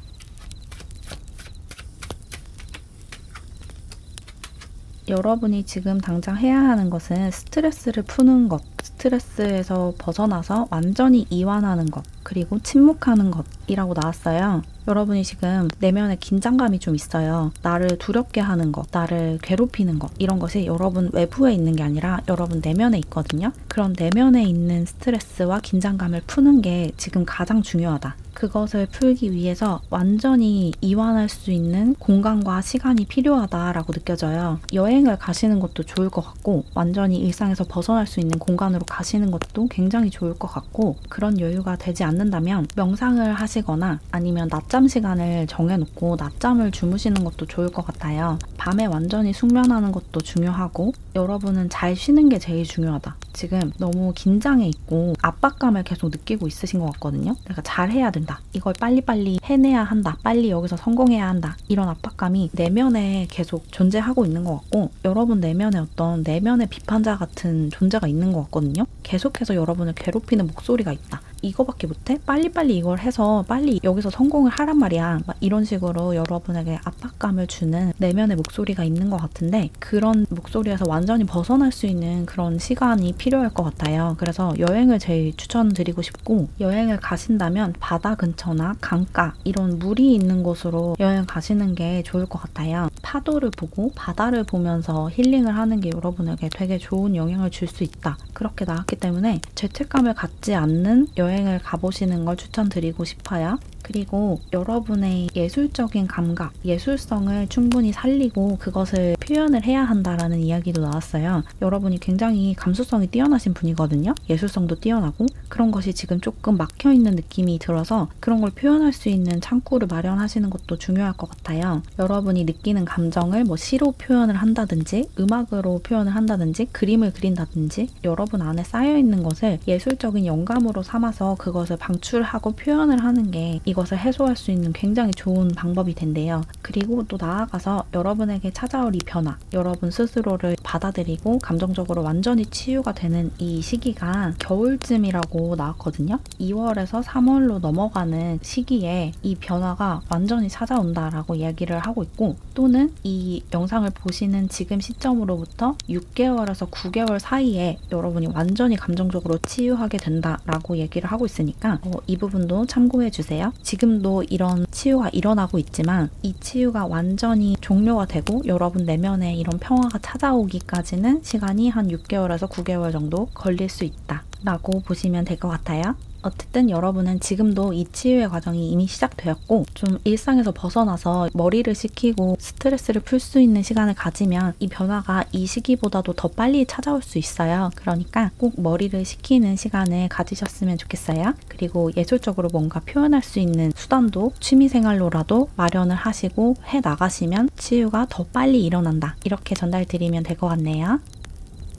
여러분이 지금 당장 해야 하는 것은 스트레스를 푸는 것, 스트레스에서 벗어나서 완전히 이완하는 것, 그리고 침묵하는 것이라고 나왔어요. 여러분이 지금 내면에 긴장감이 좀 있어요. 나를 두렵게 하는 것, 나를 괴롭히는 것, 이런 것이 여러분 외부에 있는 게 아니라 여러분 내면에 있거든요. 그런 내면에 있는 스트레스와 긴장감을 푸는 게 지금 가장 중요하다. 그것을 풀기 위해서 완전히 이완할 수 있는 공간과 시간이 필요하다라고 느껴져요. 여행을 가시는 것도 좋을 것 같고 완전히 일상에서 벗어날 수 있는 공간으로 가시는 것도 굉장히 좋을 것 같고, 그런 여유가 되지 않는다면 명상을 하시거나 아니면 낮잠 시간을 정해놓고 낮잠을 주무시는 것도 좋을 것 같아요. 밤에 완전히 숙면하는 것도 중요하고 여러분은 잘 쉬는 게 제일 중요하다. 지금 너무 긴장해 있고 압박감을 계속 느끼고 있으신 것 같거든요. 내가 잘해야 된다. 이걸 빨리빨리 해내야 한다. 빨리 여기서 성공해야 한다. 이런 압박감이 내면에 계속 존재하고 있는 것 같고, 여러분 내면에 어떤 내면의 비판자 같은 존재가 있는 것 같거든요. 계속해서 여러분을 괴롭히는 목소리가 있다. 이거밖에 못해? 빨리빨리 이걸 해서 빨리 여기서 성공을 하란 말이야. 막 이런 식으로 여러분에게 압박감을 주는 내면의 목소리가 있는 것 같은데, 그런 목소리에서 완전히 벗어날 수 있는 그런 시간이 필요할 것 같아요. 그래서 여행을 제일 추천드리고 싶고, 여행을 가신다면 바다 근처나 강가 이런 물이 있는 곳으로 여행 가시는 게 좋을 것 같아요. 파도를 보고 바다를 보면서 힐링을 하는 게 여러분에게 되게 좋은 영향을 줄 수 있다. 그렇게 나왔기 때문에 죄책감을 갖지 않는 여행을 가보시는 걸 추천드리고 싶어요. 그리고 여러분의 예술적인 감각, 예술성을 충분히 살리고 그것을 표현을 해야 한다라는 이야기도 나왔어요. 여러분이 굉장히 감수성이 뛰어나신 분이거든요. 예술성도 뛰어나고 그런 것이 지금 조금 막혀있는 느낌이 들어서 그런 걸 표현할 수 있는 창구를 마련하시는 것도 중요할 것 같아요. 여러분이 느끼는 감정을 뭐 시로 표현을 한다든지 음악으로 표현을 한다든지 그림을 그린다든지 여러분 안에 쌓여있는 것을 예술적인 영감으로 삼아서 그것을 방출하고 표현을 하는 게 이것을 해소할 수 있는 굉장히 좋은 방법이 된대요. 그리고 또 나아가서 여러분에게 찾아올 이 변화, 여러분 스스로를 받아들이고 감정적으로 완전히 치유가 되는 이 시기가 겨울쯤이라고 나왔거든요. 2월에서 3월로 넘어가는 시기에 이 변화가 완전히 찾아온다라고 이야기를 하고 있고, 또는 이 영상을 보시는 지금 시점으로부터 6개월에서 9개월 사이에 여러분이 완전히 감정적으로 치유하게 된다라고 얘기를 하고 있으니까 이 부분도 참고해 주세요. 지금도 이런 치유가 일어나고 있지만 이 치유가 완전히 종료가 되고 여러분 내면에 이런 평화가 찾아오기까지는 시간이 한 6개월에서 9개월 정도 걸릴 수 있다 라고 보시면 될 것 같아요. 어쨌든 여러분은 지금도 이 치유의 과정이 이미 시작되었고, 좀 일상에서 벗어나서 머리를 식히고 스트레스를 풀 수 있는 시간을 가지면 이 변화가 이 시기보다도 더 빨리 찾아올 수 있어요. 그러니까 꼭 머리를 식히는 시간을 가지셨으면 좋겠어요. 그리고 예술적으로 뭔가 표현할 수 있는 수단도 취미생활로라도 마련을 하시고 해 나가시면 치유가 더 빨리 일어난다. 이렇게 전달드리면 될 것 같네요.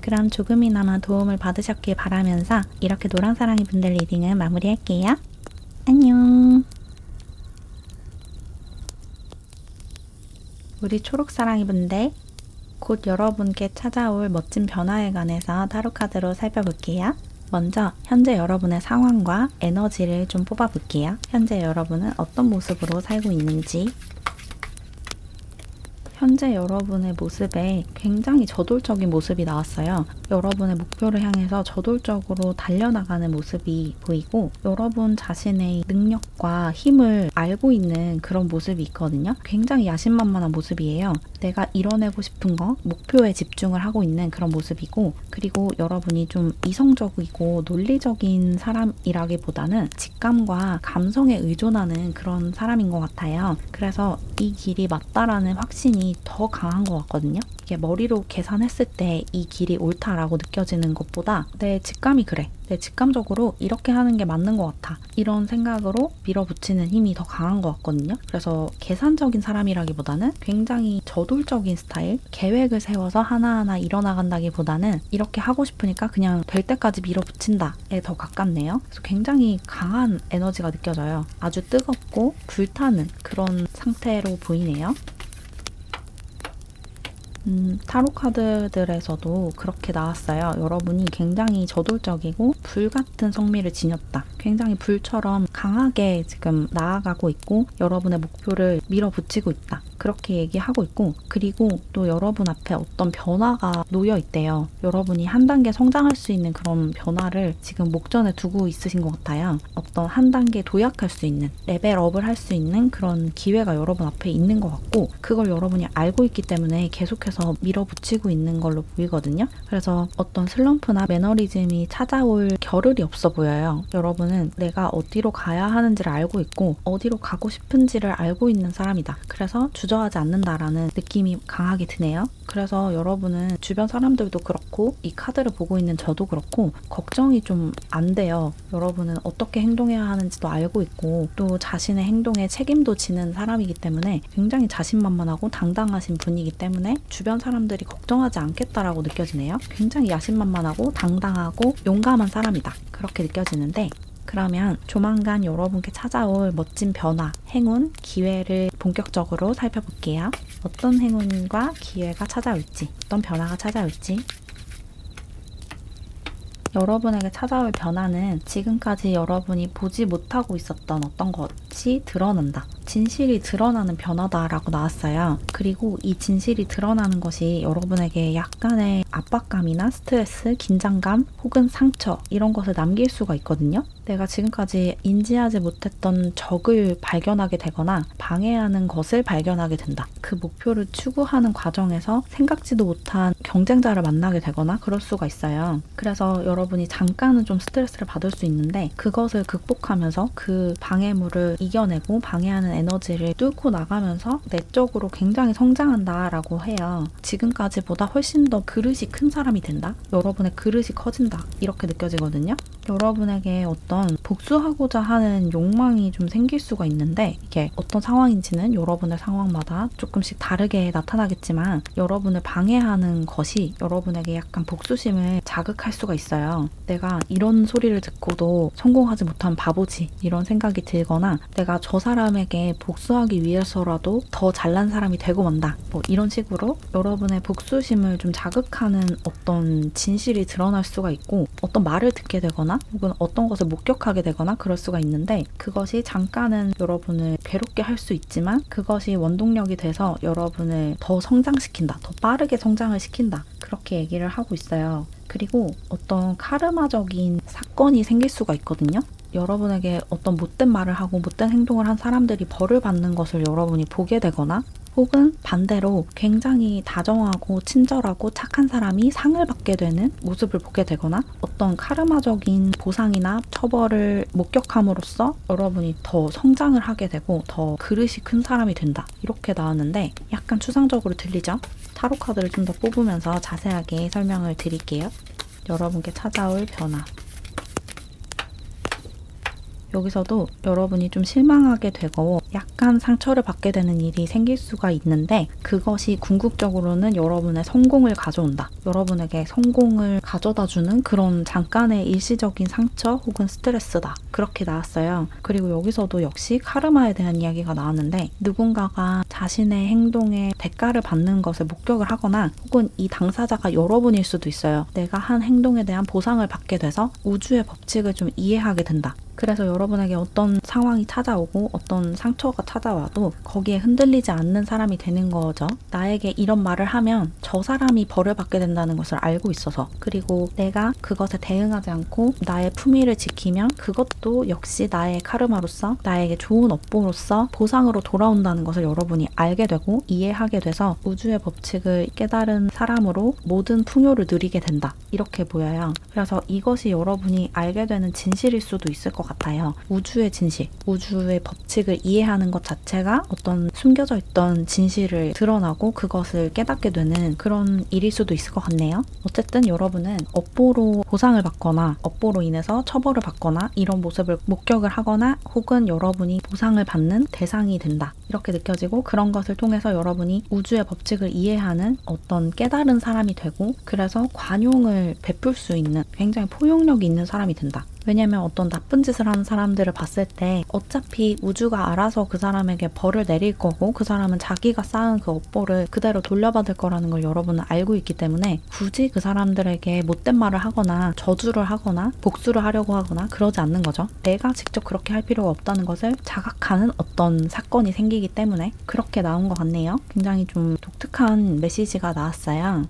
그럼 조금이나마 도움을 받으셨길 바라면서 이렇게 노란사랑이 분들 리딩은 마무리할게요. 안녕. 우리 초록사랑이 분들, 곧 여러분께 찾아올 멋진 변화에 관해서 타로 카드로 살펴볼게요. 먼저 현재 여러분의 상황과 에너지를 좀 뽑아볼게요. 현재 여러분은 어떤 모습으로 살고 있는지, 현재 여러분의 모습에 굉장히 저돌적인 모습이 나왔어요. 여러분의 목표를 향해서 저돌적으로 달려나가는 모습이 보이고 여러분 자신의 능력과 힘을 알고 있는 그런 모습이 있거든요. 굉장히 야심만만한 모습이에요. 내가 이뤄내고 싶은 거, 목표에 집중을 하고 있는 그런 모습이고, 그리고 여러분이 좀 이성적이고 논리적인 사람이라기보다는 직감과 감성에 의존하는 그런 사람인 것 같아요. 그래서 이 길이 맞다라는 확신이 더 강한 것 같거든요. 이게 머리로 계산했을 때 이 길이 옳다라고 느껴지는 것보다 내 직감이 그래. 내 직감적으로 이렇게 하는 게 맞는 것 같아. 이런 생각으로 밀어붙이는 힘이 더 강한 것 같거든요. 그래서 계산적인 사람이라기보다는 굉장히 저돌적인 스타일, 계획을 세워서 하나하나 이뤄나간다기보다는 이렇게 하고 싶으니까 그냥 될 때까지 밀어붙인다에 더 가깝네요. 그래서 굉장히 강한 에너지가 느껴져요. 아주 뜨겁고 불타는 그런 상태로 보이네요. 타로 카드들에서도 그렇게 나왔어요. 여러분이 굉장히 저돌적이고 불 같은 성미를 지녔다. 굉장히 불처럼 강하게 지금 나아가고 있고 여러분의 목표를 밀어붙이고 있다. 그렇게 얘기하고 있고, 그리고 또 여러분 앞에 어떤 변화가 놓여 있대요. 여러분이 한 단계 성장할 수 있는 그런 변화를 지금 목전에 두고 있으신 것 같아요. 어떤 한 단계 도약할 수 있는, 레벨업을 할 수 있는 그런 기회가 여러분 앞에 있는 것 같고, 그걸 여러분이 알고 있기 때문에 계속해서 밀어붙이고 있는 걸로 보이거든요. 그래서 어떤 슬럼프나 매너리즘이 찾아올 겨를이 없어 보여요. 여러분은 내가 어디로 가야 하는지를 알고 있고 어디로 가고 싶은지를 알고 있는 사람이다. 그래서 주저하지 않는다라는 느낌이 강하게 드네요. 그래서 여러분은 주변 사람들도 그렇고 이 카드를 보고 있는 저도 그렇고 걱정이 좀 안 돼요. 여러분은 어떻게 행동해야 하는지도 알고 있고 또 자신의 행동에 책임도 지는 사람이기 때문에 굉장히 자신만만하고 당당하신 분이기 때문에 주변 사람들이 걱정하지 않겠다라고 느껴지네요. 굉장히 야심만만하고 당당하고 용감한 사람이다. 그렇게 느껴지는데, 그러면 조만간 여러분께 찾아올 멋진 변화, 행운, 기회를 본격적으로 살펴볼게요. 어떤 행운과 기회가 찾아올지, 어떤 변화가 찾아올지. 여러분에게 찾아올 변화는 지금까지 여러분이 보지 못하고 있었던 어떤 것이 드러난다. 진실이 드러나는 변화다라고 나왔어요. 그리고 이 진실이 드러나는 것이 여러분에게 약간의 압박감이나 스트레스, 긴장감 혹은 상처 이런 것을 남길 수가 있거든요. 내가 지금까지 인지하지 못했던 적을 발견하게 되거나 방해하는 것을 발견하게 된다. 그 목표를 추구하는 과정에서 생각지도 못한 경쟁자를 만나게 되거나 그럴 수가 있어요. 그래서 여러분이 잠깐은 좀 스트레스를 받을 수 있는데 그것을 극복하면서 그 방해물을 이겨내고 방해하는 에너지를 뚫고 나가면서 내적으로 굉장히 성장한다라고 해요. 지금까지보다 훨씬 더 그릇이 큰 사람이 된다. 여러분의 그릇이 커진다. 이렇게 느껴지거든요. 여러분에게 어떤 복수하고자 하는 욕망이 좀 생길 수가 있는데 이게 어떤 상황인지는 여러분의 상황마다 조금씩 다르게 나타나겠지만 여러분을 방해하는 것이 여러분에게 약간 복수심을 자극할 수가 있어요. 내가 이런 소리를 듣고도 성공하지 못한 바보지 이런 생각이 들거나 내가 저 사람에게 복수하기 위해서라도 더 잘난 사람이 되고 만다 뭐 이런 식으로 여러분의 복수심을 좀 자극하는 어떤 진실이 드러날 수가 있고 어떤 말을 듣게 되거나 혹은 어떤 것을 목격하게 되거나 그럴 수가 있는데 그것이 잠깐은 여러분을 괴롭게 할 수 있지만 그것이 원동력이 돼서 여러분을 더 성장시킨다. 더 빠르게 성장을 시킨다. 그렇게 얘기를 하고 있어요. 그리고 어떤 카르마적인 사건이 생길 수가 있거든요. 여러분에게 어떤 못된 말을 하고 못된 행동을 한 사람들이 벌을 받는 것을 여러분이 보게 되거나 혹은 반대로 굉장히 다정하고 친절하고 착한 사람이 상을 받게 되는 모습을 보게 되거나 어떤 카르마적인 보상이나 처벌을 목격함으로써 여러분이 더 성장을 하게 되고 더 그릇이 큰 사람이 된다. 이렇게 나왔는데 약간 추상적으로 들리죠? 타로 카드를 좀 더 뽑으면서 자세하게 설명을 드릴게요. 여러분께 찾아올 변화. 여기서도 여러분이 좀 실망하게 되고 약간 상처를 받게 되는 일이 생길 수가 있는데 그것이 궁극적으로는 여러분의 성공을 가져온다. 여러분에게 성공을 가져다주는 그런 잠깐의 일시적인 상처 혹은 스트레스다. 그렇게 나왔어요. 그리고 여기서도 역시 카르마에 대한 이야기가 나왔는데 누군가가 자신의 행동에 대가를 받는 것을 목격을 하거나 혹은 이 당사자가 여러분일 수도 있어요. 내가 한 행동에 대한 보상을 받게 돼서 우주의 법칙을 좀 이해하게 된다. 그래서 여러분에게 어떤 상황이 찾아오고 어떤 상처가 찾아와도 거기에 흔들리지 않는 사람이 되는 거죠. 나에게 이런 말을 하면 저 사람이 벌을 받게 된다는 것을 알고 있어서 그리고 내가 그것에 대응하지 않고 나의 품위를 지키면 그것도 역시 나의 카르마로서 나에게 좋은 업보로서 보상으로 돌아온다는 것을 여러분이 알게 되고 이해하게 돼서 우주의 법칙을 깨달은 사람으로 모든 풍요를 누리게 된다. 이렇게 보여요. 그래서 이것이 여러분이 알게 되는 진실일 수도 있을 것 같아요. 우주의 진실, 우주의 법칙을 이해하는 것 자체가 어떤 숨겨져 있던 진실을 드러나고 그것을 깨닫게 되는 그런 일일 수도 있을 것 같네요. 어쨌든 여러분은 업보로 보상을 받거나 업보로 인해서 처벌을 받거나 이런 모습을 목격을 하거나 혹은 여러분이 보상을 받는 대상이 된다. 이렇게 느껴지고 그런 것을 통해서 여러분이 우주의 법칙을 이해하는 어떤 깨달은 사람이 되고 그래서 관용을 베풀 수 있는 굉장히 포용력이 있는 사람이 된다. 왜냐면 어떤 나쁜 짓을 하는 사람들을 봤을 때 어차피 우주가 알아서 그 사람에게 벌을 내릴 거고 그 사람은 자기가 쌓은 그 업보를 그대로 돌려받을 거라는 걸 여러분은 알고 있기 때문에 굳이 그 사람들에게 못된 말을 하거나 저주를 하거나 복수를 하려고 하거나 그러지 않는 거죠. 내가 직접 그렇게 할 필요가 없다는 것을 자각하는 어떤 사건이 생기기 때문에 그렇게 나온 것 같네요. 굉장히 좀 독특한 메시지가 나왔어요.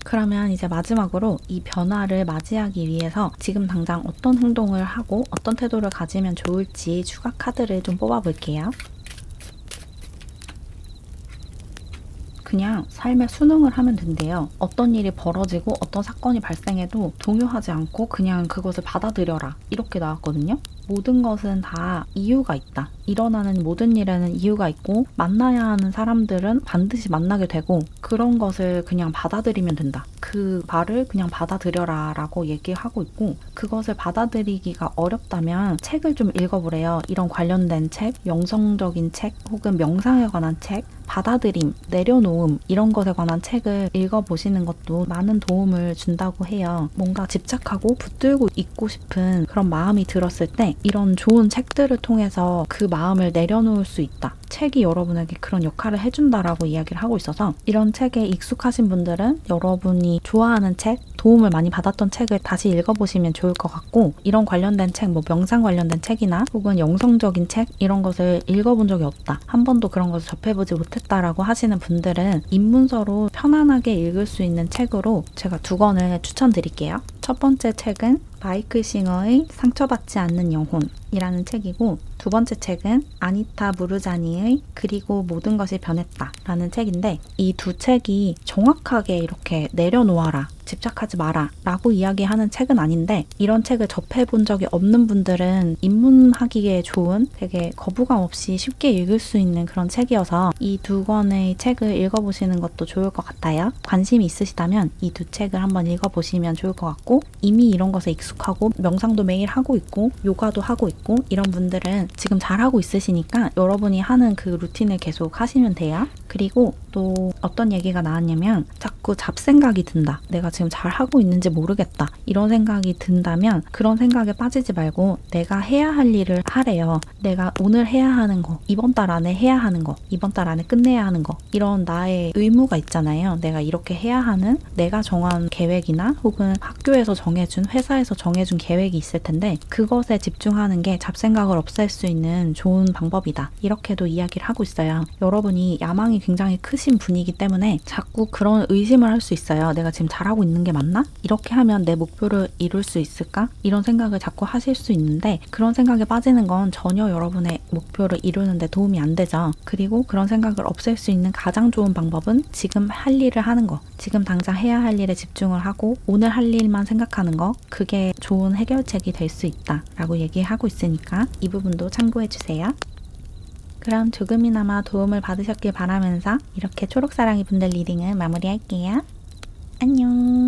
그러면 이제 마지막으로 이 변화를 맞이하기 위해서 지금 당장 어떤 행동을 하고 어떤 태도를 가지면 좋을지 추가 카드를 좀 뽑아볼게요. 그냥 삶에 순응을 하면 된대요. 어떤 일이 벌어지고 어떤 사건이 발생해도 동요하지 않고 그냥 그것을 받아들여라. 이렇게 나왔거든요. 모든 것은 다 이유가 있다. 일어나는 모든 일에는 이유가 있고 만나야 하는 사람들은 반드시 만나게 되고 그런 것을 그냥 받아들이면 된다. 그 말을 그냥 받아들여라 라고 얘기하고 있고 그것을 받아들이기가 어렵다면 책을 좀 읽어보래요. 이런 관련된 책, 영성적인 책 혹은 명상에 관한 책, 받아들임, 내려놓음 이런 것에 관한 책을 읽어보시는 것도 많은 도움을 준다고 해요. 뭔가 집착하고 붙들고 있고 싶은 그런 마음이 들었을 때 이런 좋은 책들을 통해서 그 마음을 내려놓을 수 있다. 책이 여러분에게 그런 역할을 해준다라고 이야기를 하고 있어서 이런 책에 익숙하신 분들은 여러분이 좋아하는 책, 도움을 많이 받았던 책을 다시 읽어보시면 좋을 것 같고 이런 관련된 책, 뭐 명상 관련된 책이나 혹은 영성적인 책 이런 것을 읽어본 적이 없다. 한 번도 그런 것을 접해보지 못했다라고 하시는 분들은 입문서로 편안하게 읽을 수 있는 책으로 제가 2권을 추천드릴게요. 첫 번째 책은 마이클 싱어의 상처받지 않는 영혼이라는 책이고 두 번째 책은 아니타 무르자니의 그리고 모든 것이 변했다 라는 책인데 이 두 책이 정확하게 이렇게 내려놓아라, 집착하지 마라 라고 이야기하는 책은 아닌데 이런 책을 접해본 적이 없는 분들은 입문하기에 좋은 되게 거부감 없이 쉽게 읽을 수 있는 그런 책이어서 이 2권의 책을 읽어보시는 것도 좋을 것 같아요. 관심이 있으시다면 이 2 책을 한번 읽어보시면 좋을 것 같고 이미 이런 것에 익숙하고 명상도 매일 하고 있고 요가도 하고 있고 이런 분들은 지금 잘하고 있으시니까 여러분이 하는 그 루틴을 계속 하시면 돼요. 그리고 또 어떤 얘기가 나왔냐면 자꾸 잡생각이 든다. 내가 지금 잘하고 있는지 모르겠다. 이런 생각이 든다면 그런 생각에 빠지지 말고 내가 해야 할 일을 하래요. 내가 오늘 해야 하는 거, 이번 달 안에 해야 하는 거, 이번 달 안에 끝내야 하는 거 이런 나의 의무가 있잖아요. 내가 이렇게 해야 하는 내가 정한 계획이나 혹은 학교에서 정해준 회사에서 정해준 계획이 있을 텐데 그것에 집중하는 게 잡생각을 없앨 수 있는 좋은 방법이다. 이렇게도 이야기를 하고 있어요. 여러분이 야망이 굉장히 크신 분이기 때문에 자꾸 그런 의심을 할 수 있어요. 내가 지금 잘하고 있는 게 맞나? 이렇게 하면 내 목표를 이룰 수 있을까? 이런 생각을 자꾸 하실 수 있는데 그런 생각에 빠지는 건 전혀 여러분의 목표를 이루는 데 도움이 안 되죠. 그리고 그런 생각을 없앨 수 있는 가장 좋은 방법은 지금 할 일을 하는 거, 지금 당장 해야 할 일에 집중을 하고 오늘 할 일만 생각하는 거, 그게 좋은 해결책이 될 수 있다 라고 얘기하고 있으니까 이 부분도 참고해 주세요. 그럼 조금이나마 도움을 받으셨길 바라면서 이렇게 초록사랑이 분들 리딩을 마무리할게요. 안녕.